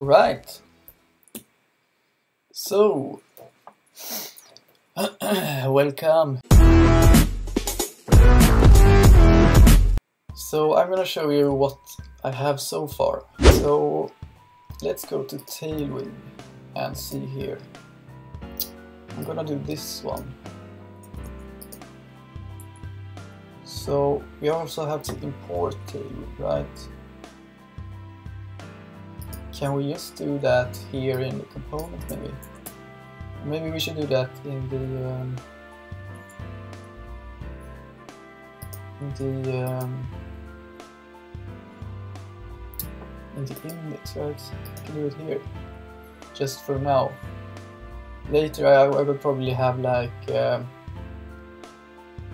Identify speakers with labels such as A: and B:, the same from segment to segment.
A: Right. So, welcome. So I'm gonna show you what I have so far. So let's go to Tailwind and see here. I'm gonna do this one. So we also have to import Tailwind, right? Can we just do that here in the component maybe? Maybe we should do that in the index, right? We can do it here, just for now. Later I will probably have like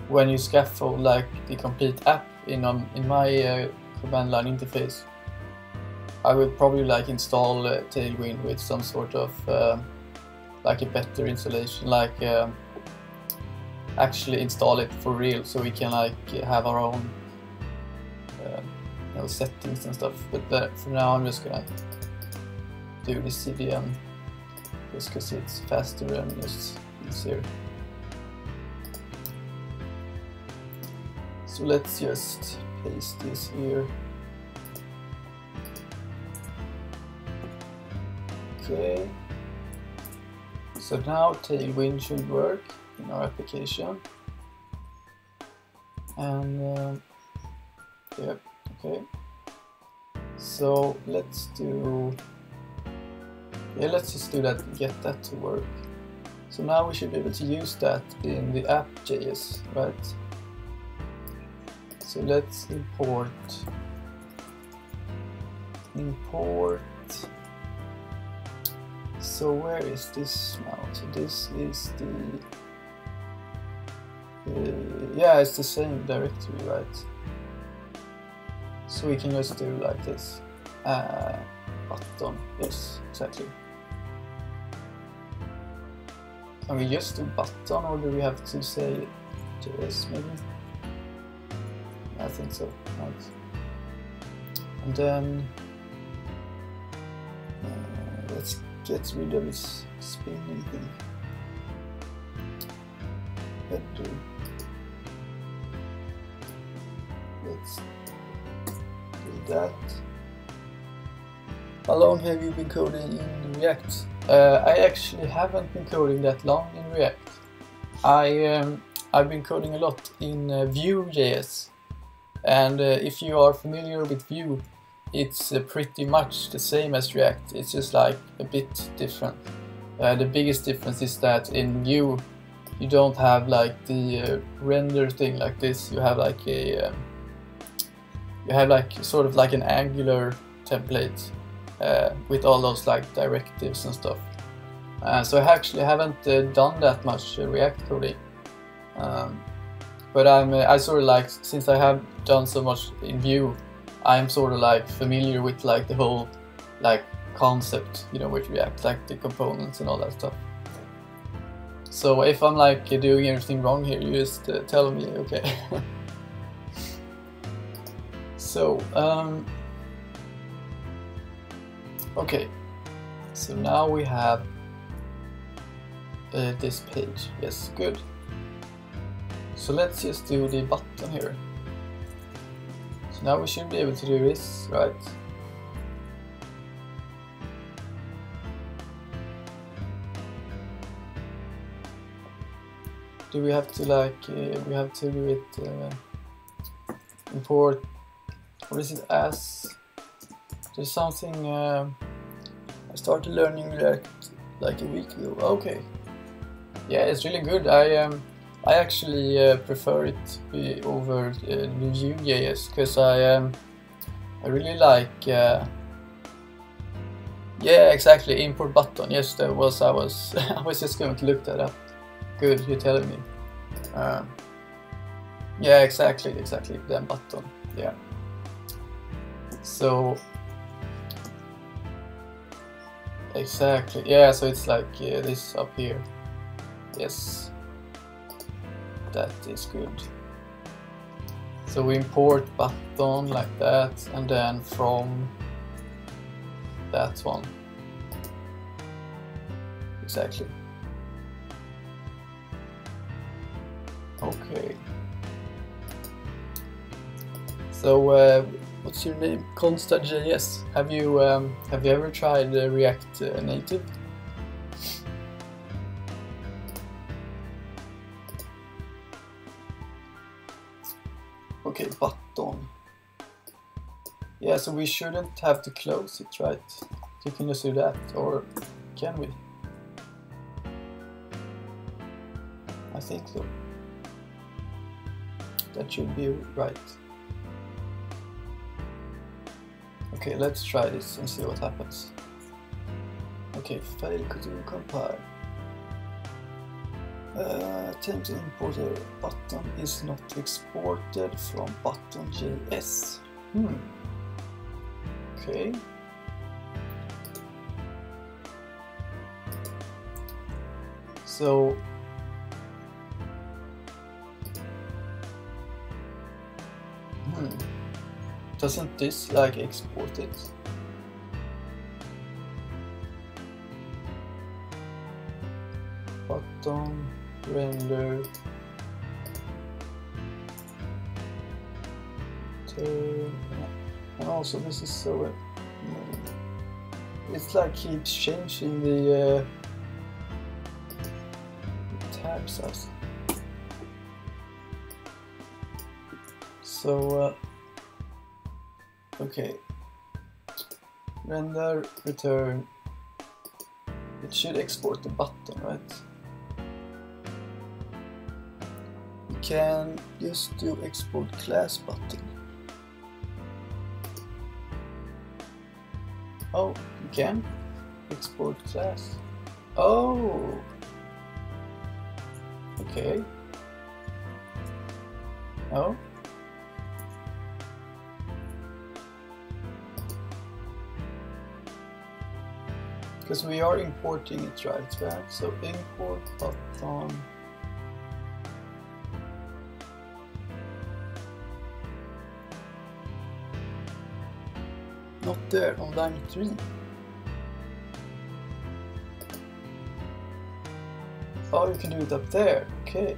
A: when you scaffold like the complete app in my command line interface, I will probably like install Tailwind with some sort of like a better installation, like actually install it for real, so we can like have our own settings and stuff. But for now I'm just gonna do the CDN just because it's faster and just easier. So let's just paste this here. Okay. So now Tailwind should work in our application. And yep, okay. So let's just do that and get that to work. So now we should be able to use that in the app.js, right? So let's import. So where is this now? So this is yeah, it's the same directory, right? So we can just do like this. Button, yes, exactly. Can we just do button, or do we have to say JS maybe? I think so, right. And then let's get rid of this spinning thing. Header. Let's do that. How long have you been coding in React? I actually haven't been coding that long in React. I've been coding a lot in Vue.js, and if you are familiar with Vue, it's pretty much the same as React. It's just like a bit different. The biggest difference is that in Vue you don't have like the render thing like this. You have like a sort of like an Angular template with all those like directives and stuff. So I actually haven't done that much React coding. But I sort of like, since I have done so much in Vue, I'm sort of like familiar with like the whole like concept, you know, with React, like the components and all that stuff. So if I'm like doing everything wrong here, you just tell me, okay. So okay, so now we have this page. Yes, good. So let's just do the button here. So now we should be able to do this, right? Do we have to like, we have to do it, import, what is it as? There's something, I started learning React like a week ago. Okay. Yeah, it's really good. I actually prefer it over Vue.js because I really like yeah, exactly, import button. Yes, that was I was just going to look that up. Good, you're telling me. Yeah, exactly, then button. Yeah. So exactly, yeah. So it's like this up here. Yes. That is good. So we import button like that, and then from that one. Exactly. Okay. So what's your name? Consta.js. Have you ever tried React Native? Okay, button. Yeah, so we shouldn't have to close it, right? You can just do that, or can we? I think so. That should be right. Okay, let's try this and see what happens. Okay, fail to compile. Attempt to import a button is not exported from button.js. Okay. So doesn't this like export it? Button render turn, and also this is so it's like keeps changing the tab size. So okay, render return, it should export the button, right? We can just do export class button. Oh, you can export class. Oh, okay. Oh. Because we are importing it, right? So import button. Not there on line 3. Oh, you can do it up there. Okay.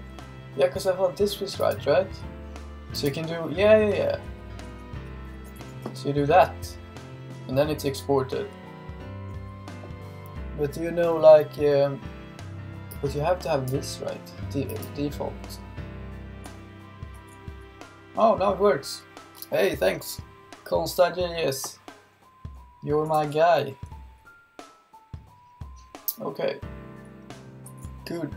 A: Yeah, because I thought this was right? So you can do, yeah. So you do that, and then it's exported. But you know, like, but you have to have this, right? Default. Oh, now it works. Hey, thanks. Consta.js. You're my guy. Okay. Good.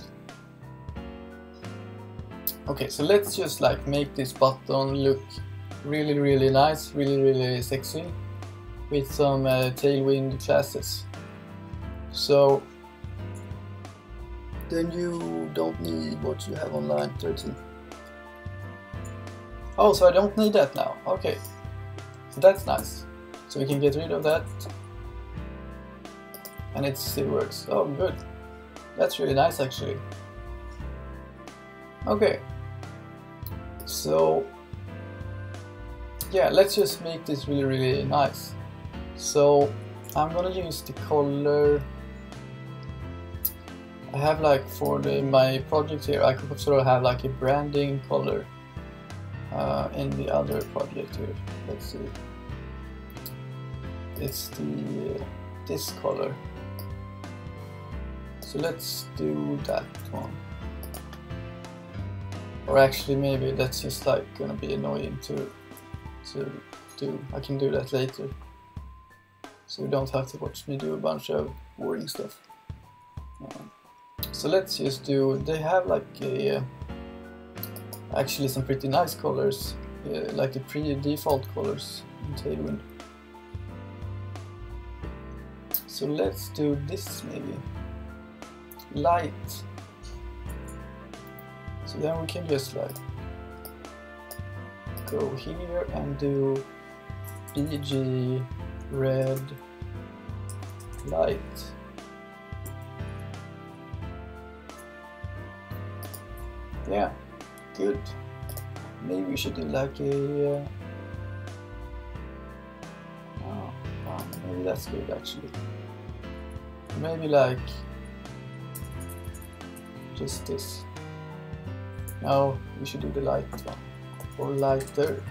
A: Okay, so let's just like make this button look really, really nice, really, really sexy with some Tailwind classes. So then you don't need what you have on line 13. Oh, so I don't need that now. Okay, so that's nice. So we can get rid of that, and it still works. Oh, good. That's really nice, actually. Okay. So yeah, let's just make this really, really nice. So I'm gonna use the color. I have like for my project here, I could sort of have like a branding color in the other project here. Let's see. It's the this color. So let's do that one. Or actually, maybe that's just like gonna be annoying to do. I can do that later, so you don't have to watch me do a bunch of boring stuff. So let's just do. They have like a actually some pretty nice colors, like the pre-default colors in Tailwind. So let's do this maybe. Light. So then we can just like go here and do BG red light. Yeah, good. Maybe we should do like a maybe that's good actually. Maybe like just this. No, we should do the light one. Or lighter.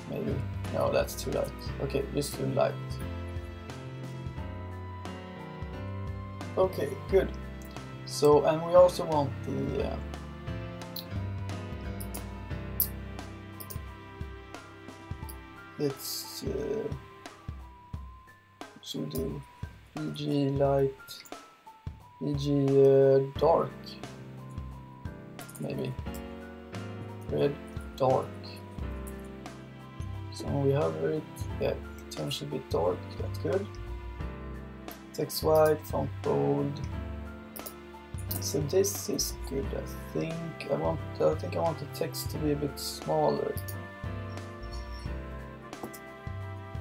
A: Maybe. No, that's too light. Okay, just do light. Okay, good. So, and we also want the let's should do BG light, BG dark, maybe red dark. So we hover it, yeah, it turns a bit dark. That's good. Text white, font bold. So this is good. I think I want the text to be a bit smaller.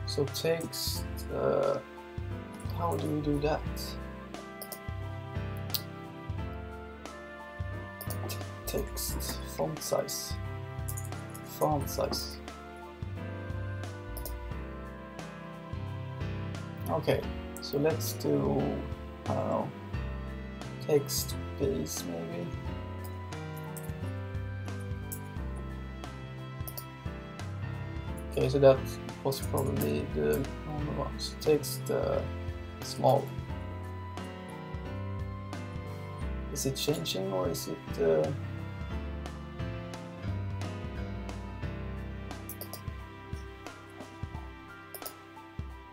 A: So text, how do we do that? Text, font size. Okay, so let's do, I don't know, text base maybe. Okay, so that was probably the normal one. So text small. Is it changing or is it?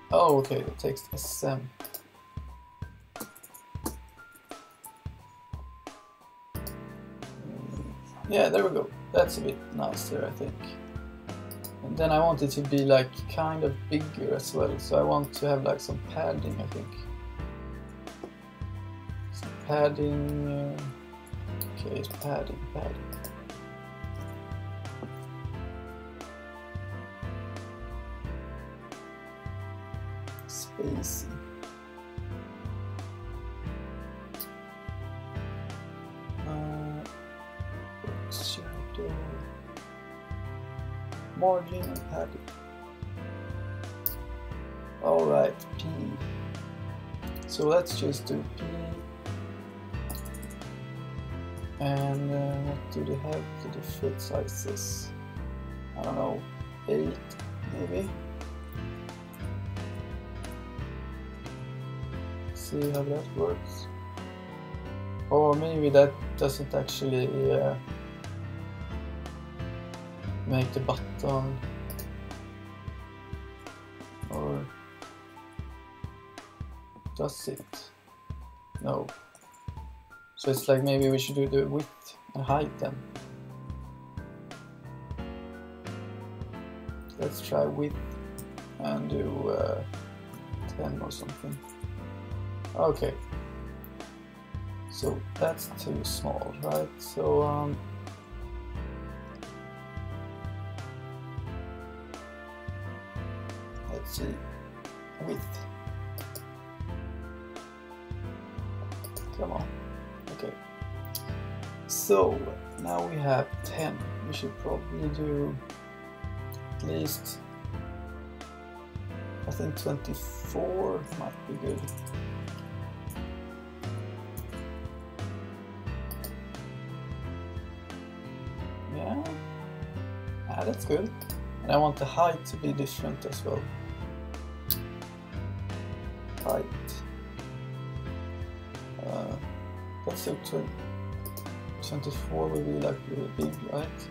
A: Oh, okay, the text SM. Yeah, there we go. That's a bit nicer, I think. And then I want it to be like kind of bigger as well, so I want to have like some padding, I think. Some padding. Okay, it's padding. Spacing. Shadow. Margin and padding. Alright, P. So let's just do P. And what do they have to the fit sizes? I don't know, 8 maybe? See how that works. Or maybe that doesn't actually make the button, or does it? No. So it's like maybe we should do the width and height then. Let's try width and do 10 or something. Okay. So that's too small, right? So let's see, width. Come on. Okay. So now we have 10. We should probably do at least, I think 24 might be good. Yeah, that's good. And I want the height to be different as well. Height. Let's say 24 will be like really big, right?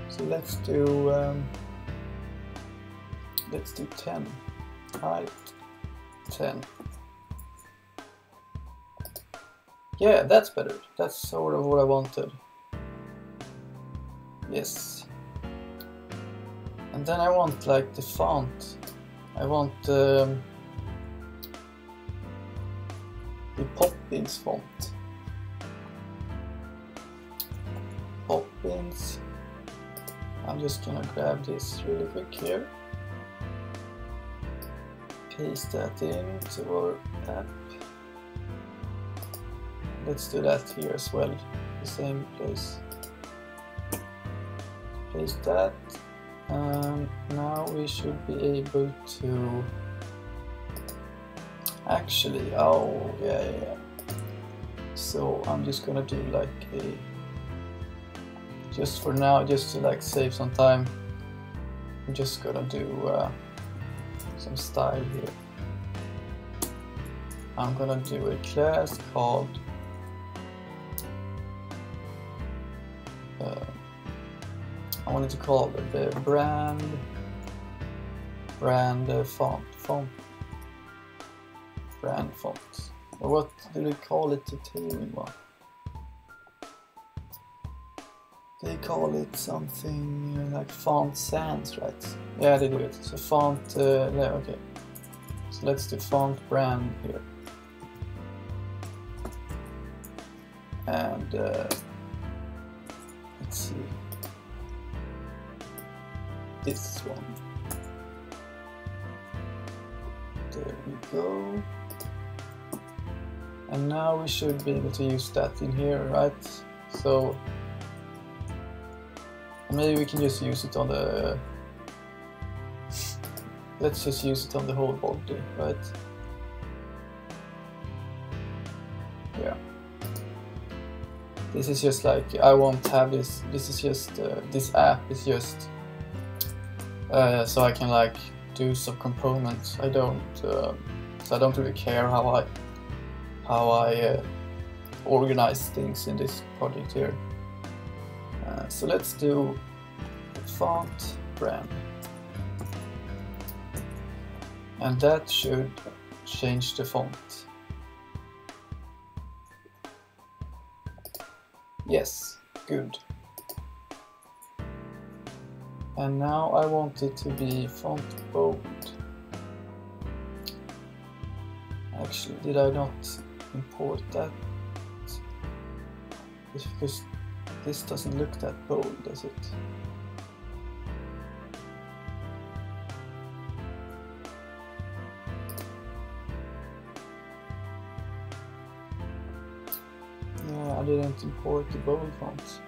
A: So let's do 10. Height 10. Yeah, that's better. That's sort of what I wanted. Yes. And then I want like the font. I want the Poppins font. Poppins. I'm just gonna grab this really quick here. Paste that into our app. Let's do that here as well, the same place. Paste that, Now we should be able to actually, oh yeah. So I'm just gonna do like a, just for now, just to like save some time, I'm just gonna do some style here. I'm gonna do a class called I wanted to call it the brand font. Or what do we call it, the Tailwind one? They call it something like font sans, right? Yeah, they do it. So font, yeah, okay. So let's do font brand here. And let's see. This one. There we go. And now we should be able to use that in here, right? So maybe we can just use it on the, let's just use it on the whole body, right? Yeah. This is just like, I won't have this, this is just, this app is just so I can like do some components. I don't, so I don't really care how I organize things in this project here. So let's do font brand, and that should change the font. Yes, good. And now I want it to be font bold. Actually, did I not import that? It's because this doesn't look that bold, does it? Yeah, I didn't import the bold font.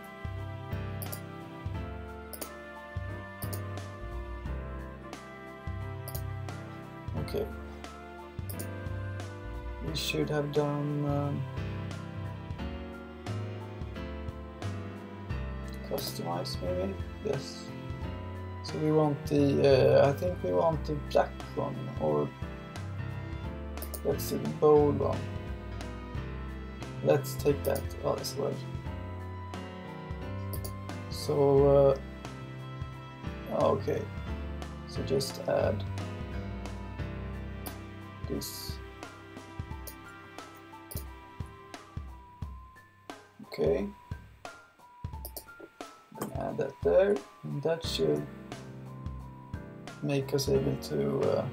A: Okay. We should have done customize maybe? Yes. So we want the, I think we want the black one, or let's see, the bold one. Let's take that as well. So, okay. So just add this. Okay. Add that there, and that should make us able to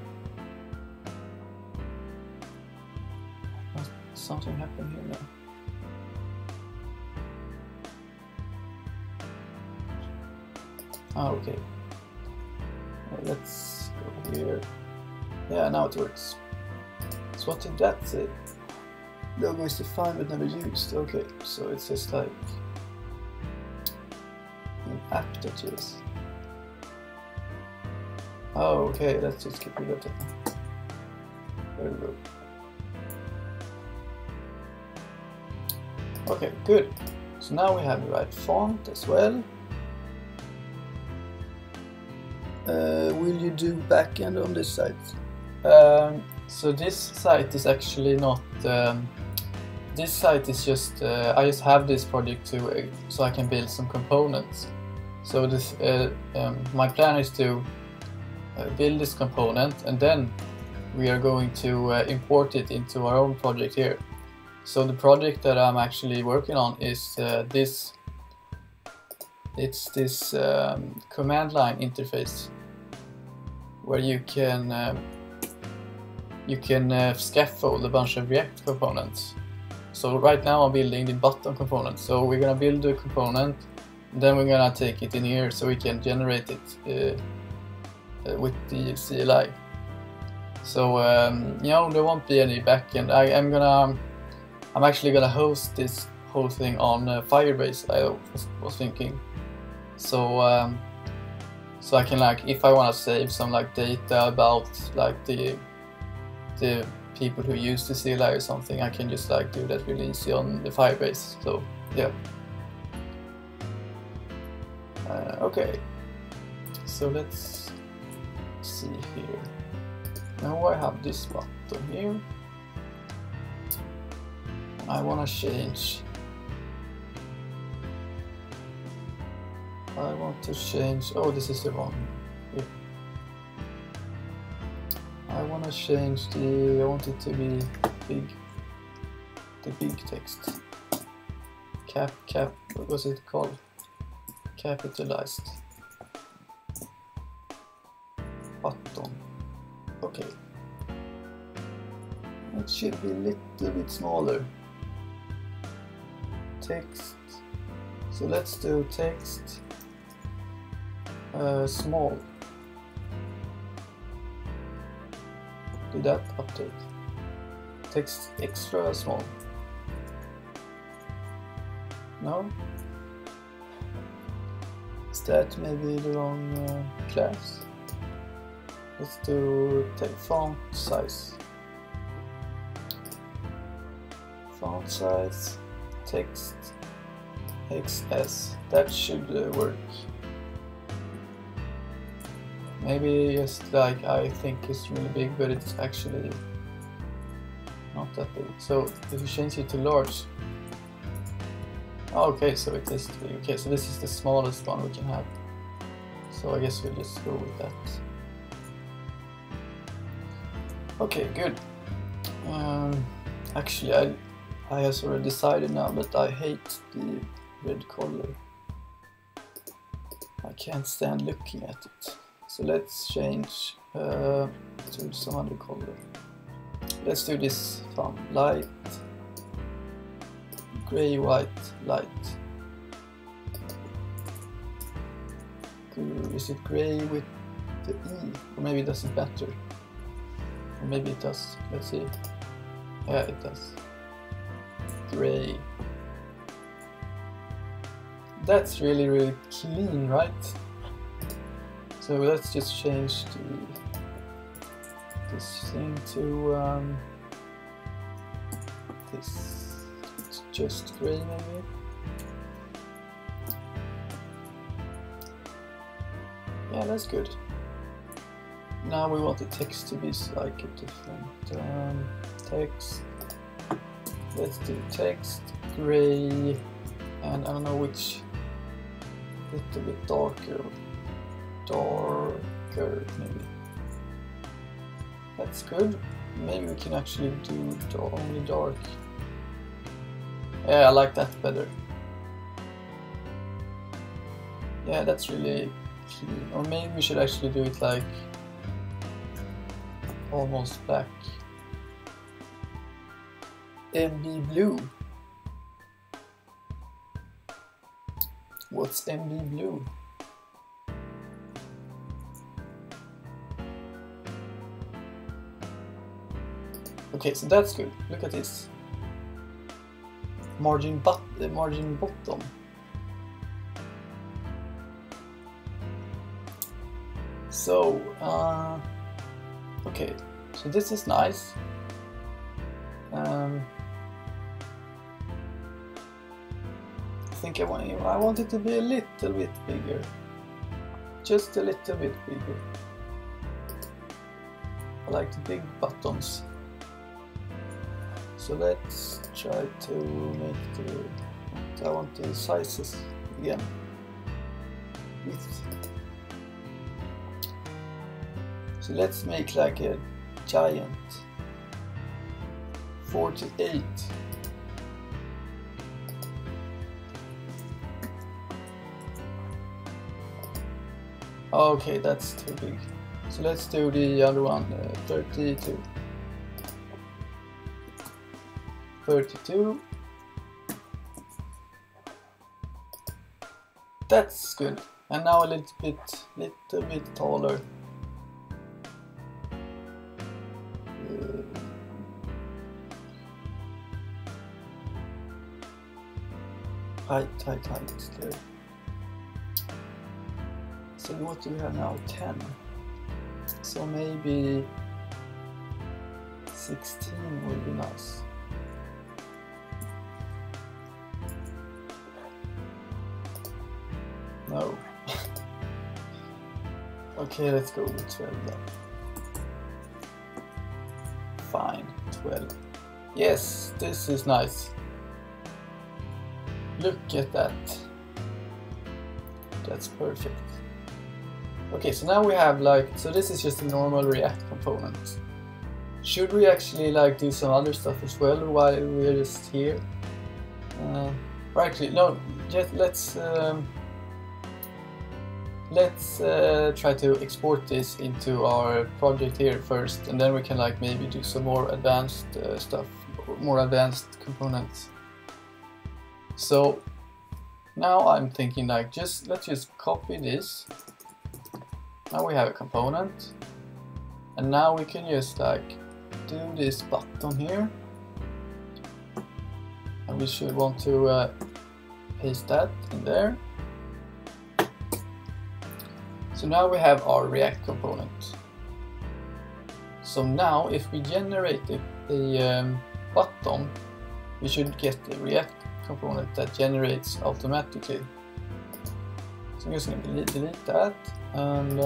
A: something happen here now. Okay. Let's go here. Yeah, now it works. So what did that say? Logo is defined but never used. Okay, so it's just like app.js. Oh, okay, let's just keep it up. There we go. Okay, good. So now we have the right font as well. Will you do backend on this site? So this site is actually not. This site is just. I just have this project to so I can build some components. So this my plan is to build this component, and then we are going to import it into our own project here. So the project that I'm actually working on is this. It's this command line interface where you can scaffold a bunch of React components. So right now I'm building the button component. So we're gonna build the component, then we're gonna take it in here so we can generate it with the CLI. So you know, there won't be any backend. I'm actually gonna host this whole thing on Firebase. I was thinking. So So I can, like, if I want to save some like data about like the people who use the CLI or something, I can just like do that really easy on the Firebase. So yeah. Okay, so let's see here. Now I have this button here. I want to change. I want to change. Oh, this is the wrong. Yeah. I want to change the. I want it to be big. The big text. Cap. What was it called? Capitalized. Button. Okay. It should be a little bit smaller. Text. So let's do text small. Do that update. Text extra small. No? Is that maybe the wrong class? Let's do font size. Font size, text, XS. That should work. Maybe just like I think it's really big, but it's actually not that big. So if you change it to large. Oh, okay, so it is big. Okay, so this is the smallest one we can have. So I guess we'll just go with that. Okay, good. Actually, I have sort of decided now that I hate the red color. I can't stand looking at it. So let's change to some other color. Let's do this fun. Light, gray, white, light. Is it gray with the E? Or maybe it doesn't matter. Or maybe it does. Let's see. Yeah, it does. Gray. That's really, really clean, right? So let's just change this thing to this. It's just gray, maybe. Yeah, that's good. Now we want the text to be like a different text. Let's do text gray, and I don't know which. Little bit darker maybe. That's good. Maybe we can actually do only dark. Yeah, I like that better. Yeah, that's really clean. Or maybe we should actually do it like almost black. MB blue. What's MB blue? Okay, so that's good. Look at this. Margin bottom. So, okay, so this is nice. I think I want it to be a little bit bigger. Just a little bit bigger. I like the big buttons. So let's try to make I want the sizes again. Width. So let's make like a giant 48. Okay, that's too big. So let's do the other one, 32. 32. That's good. And now a little bit taller. Height there. So what do we have now? 10. So maybe 16 would be nice. No. Okay, let's go with 12 then. Fine, 12. Yes, this is nice. Look at that. That's perfect. Okay, so now we have like, so this is just a normal React component. Should we actually like do some other stuff as well while we're just here? Or actually, no, just let's try to export this into our project here first, and then we can like maybe do some more advanced stuff, more advanced components. So now I'm thinking like let's just copy this. Now we have a component, and now we can just like do this button here, and we should want to paste that in there. So now we have our React component. So now if we generate a button, we should get a React component that generates automatically. So I'm just going to delete that, and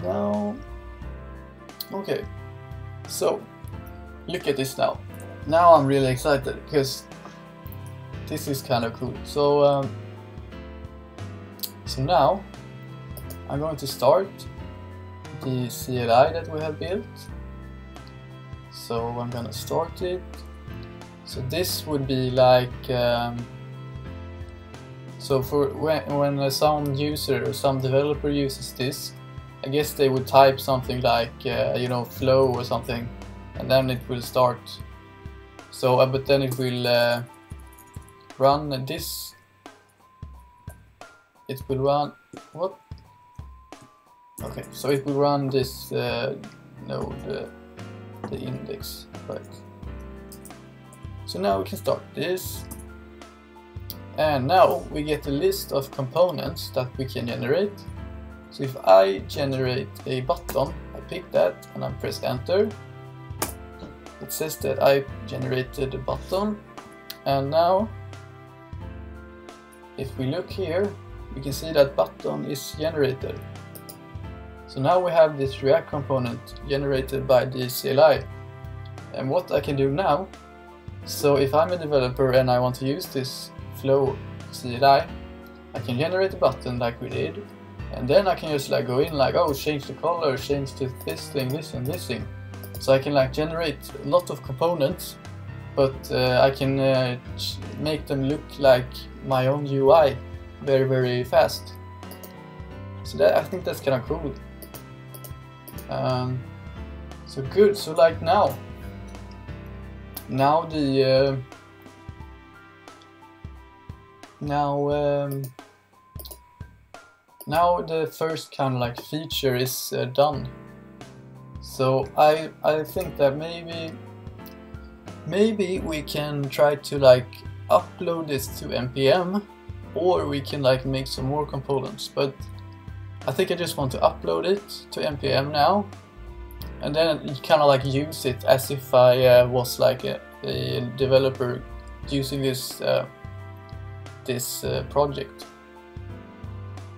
A: now, okay, so look at this now. Now I'm really excited because this is kind of cool. So now I'm going to start the CLI that we have built. So I'm going to start it. So this would be like, so for when some user or some developer uses this, I guess they would type something like, you know, flow or something, and then it will start. So, but then it will run this. It will run, what? Okay, so it will run this node, the index, right? So now we can start this, and now we get a list of components that we can generate. So if I generate a button, I pick that and I press enter. It says that I generated a button, and now if we look here, we can see that button is generated. So now we have this React component generated by the CLI. And what I can do now, so if I'm a developer and I want to use this flow CLI, I can generate a button like we did, and then I can just like go in like, oh, change the color, change to this thing, this and this thing. So I can like generate a lot of components, but I can make them look like my own UI very, very fast. So that, I think that's kind of cool. So good. So like now the now the first kind of like feature is done. So I think that maybe we can try to like upload this to npm, or we can like make some more components, but I think I just want to upload it to npm now, and then kind of like use it as if I was like a developer using this project.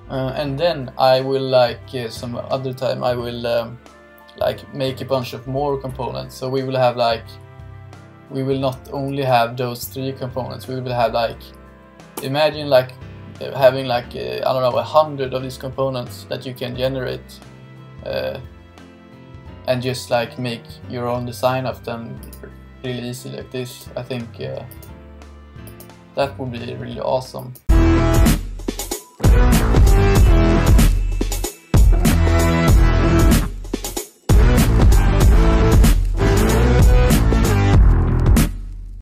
A: And then I will like some other time I will like make a bunch of more components. So we will have like, we will not only have those 3 components, we will have like, imagine like having like I don't know, 100 of these components that you can generate, and just like make your own design of them really easy like this. I think that would be really awesome.